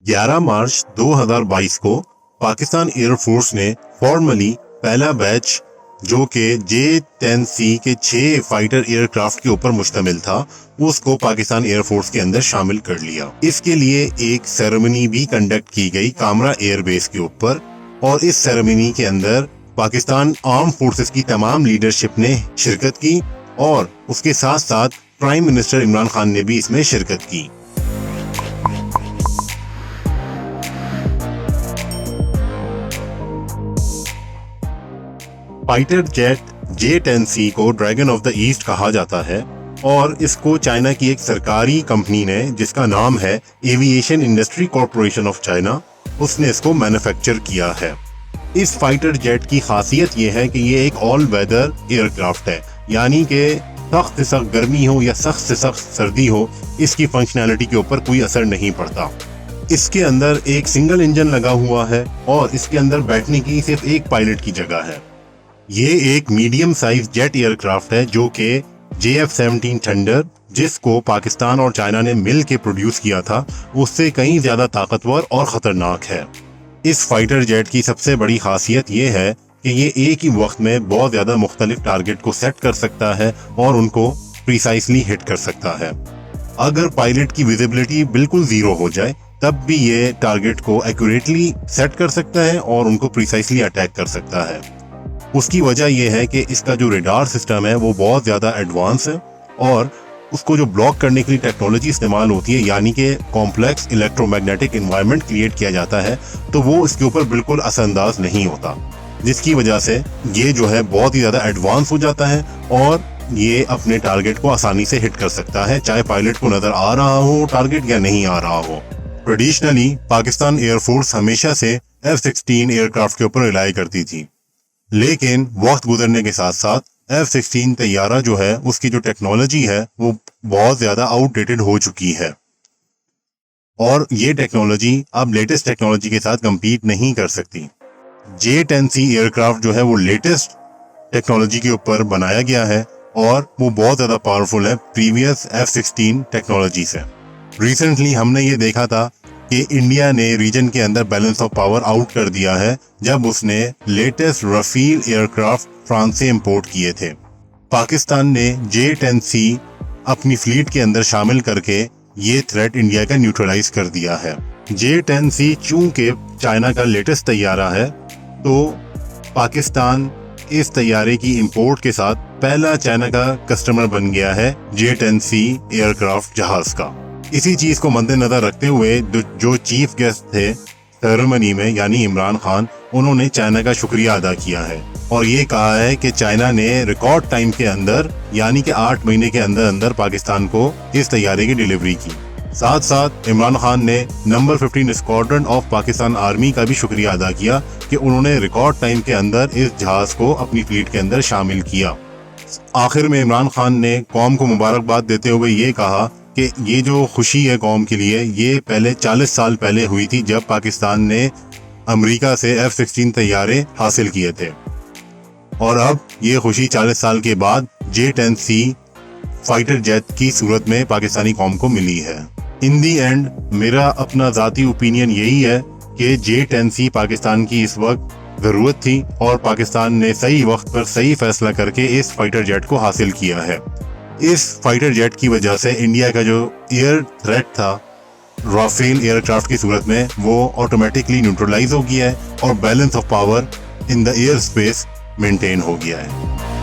11 मार्च 2022 को पाकिस्तान एयरफोर्स ने फॉर्मली पहला बैच जो कि J-10C के 6 फाइटर एयरक्राफ्ट के ऊपर मुश्तमिल था, उसको पाकिस्तान एयरफोर्स के अंदर शामिल कर लिया। इसके लिए एक सेरेमनी भी कंडक्ट की गई कामरा एयरबेस के ऊपर, और इस सेरेमनी के अंदर पाकिस्तान आर्म फोर्सेस की तमाम लीडरशिप ने शिरकत की और उसके साथ साथ प्राइम मिनिस्टर इमरान खान ने भी इसमें शिरकत की। फाइटर जेट J-10C को ड्रैगन ऑफ द ईस्ट कहा जाता है और इसको चाइना की एक सरकारी कंपनी ने, जिसका नाम है aviation industry corporation of China, उसने इसको मैन्युफैक्चर किया है। इस फाइटर जेट की खासियत ये है कि ये एक ऑल वेदर एयरक्राफ्ट है, यानी कि सख्त से सख्त गर्मी हो या सख्त से सख्त सर्दी हो, इसकी फंक्शनैलिटी के ऊपर कोई असर नहीं पड़ता। इसके अंदर एक सिंगल इंजन लगा हुआ है और इसके अंदर बैठने की सिर्फ एक पायलट की जगह है। ये एक मीडियम साइज जेट एयरक्राफ्ट है जो कि JF-17 थंडर, जिसको पाकिस्तान और चाइना ने मिल के प्रोड्यूस किया था, उससे कहीं ज्यादा ताकतवर और खतरनाक है। इस फाइटर जेट की सबसे बड़ी खासियत ये है कि ये एक ही वक्त में बहुत ज्यादा मुख्तलिफ टारगेट को सेट कर सकता है और उनको प्रिसाइसली हिट कर सकता है। अगर पायलट की विजिबिलिटी बिल्कुल जीरो हो जाए तब भी ये टारगेट को एक्यूरेटली सेट कर सकता है और उनको प्रिसाइसली अटैक कर सकता है। उसकी वजह यह है कि इसका जो रेडार सिस्टम है वो बहुत ज़्यादा एडवांस है और उसको जो ब्लॉक करने के लिए टेक्नोलॉजी इस्तेमाल होती है, यानी कि कॉम्प्लेक्स इलेक्ट्रोमैग्नेटिक एनवायरनमेंट क्रिएट किया जाता है, तो वो इसके ऊपर बिल्कुल असरअंदाज नहीं होता, जिसकी वजह से ये जो है बहुत ही ज़्यादा एडवांस हो जाता है और ये अपने टारगेट को आसानी से हिट कर सकता है, चाहे पायलट को नज़र आ रहा हो टारगेट या नहीं आ रहा हो। ट्रेडिशनली पाकिस्तान एयरफोर्स हमेशा से F-16 एयरक्राफ्ट के ऊपर रिलाई करती थी, लेकिन वक्त गुजरने के साथ साथ F-16 तैयारा जो है उसकी जो टेक्नोलॉजी है वो बहुत ज्यादा आउटडेटेड हो चुकी है और ये टेक्नोलॉजी अब लेटेस्ट टेक्नोलॉजी के साथ compete नहीं कर सकती। J-10C एयरक्राफ्ट जो है वो लेटेस्ट टेक्नोलॉजी के ऊपर बनाया गया है और वो बहुत ज्यादा पावरफुल है प्रीवियस F-16 टेक्नोलॉजी से। रिसेंटली हमने ये देखा था कि इंडिया ने रीजन के अंदर बैलेंस ऑफ पावर आउट कर दिया है जब उसने लेटेस्ट रफील एयरक्राफ्ट फ्रांस से इंपोर्ट किए थे। पाकिस्तान ने J-10C अपनी फ्लीट के अंदर शामिल करके ये थ्रेट इंडिया का न्यूट्रलाइज कर दिया है। J-10C चूंकि चाइना का लेटेस्ट तैयारा है, तो पाकिस्तान इस तैयारे की इंपोर्ट के साथ पहला चाइना का कस्टमर बन गया है J-10C एयरक्राफ्ट जहाज का। इसी चीज को मद्देनजर रखते हुए जो चीफ गेस्ट थे सेरेमनी में, यानी इमरान खान, उन्होंने चाइना का शुक्रिया अदा किया है और ये कहा है कि चाइना ने रिकॉर्ड टाइम के अंदर, यानी कि 8 महीने के अंदर अंदर पाकिस्तान को इस तैयारे की डिलीवरी की। साथ साथ इमरान खान ने number 15 squadron of Pakistan army का भी शुक्रिया अदा किया कि उन्होंने रिकॉर्ड टाइम के अंदर इस जहाज को अपनी फ्लीट के अंदर शामिल किया। आखिर में इमरान खान ने कौम को मुबारकबाद देते हुए ये कहा कि ये जो खुशी है कौम के लिए, ये पहले 40 साल पहले हुई थी जब पाकिस्तान ने अमेरिका से F-16 तैयारे हासिल किए थे और अब ये खुशी 40 साल के बाद J-10C फाइटर जेट की सूरत में पाकिस्तानी कौम को मिली है। इन दी एंड मेरा अपना ज़ाती ओपिनियन यही है कि J-10C पाकिस्तान की इस वक्त ज़रूरत थी और पाकिस्तान ने सही वक्त पर सही फैसला करके इस फाइटर जेट को हासिल किया है। इस फाइटर जेट की वजह से इंडिया का जो एयर थ्रेट था राफेल एयरक्राफ्ट की सूरत में, वो ऑटोमेटिकली न्यूट्रलाइज हो गया है और balance of power in the air space maintain हो गया है।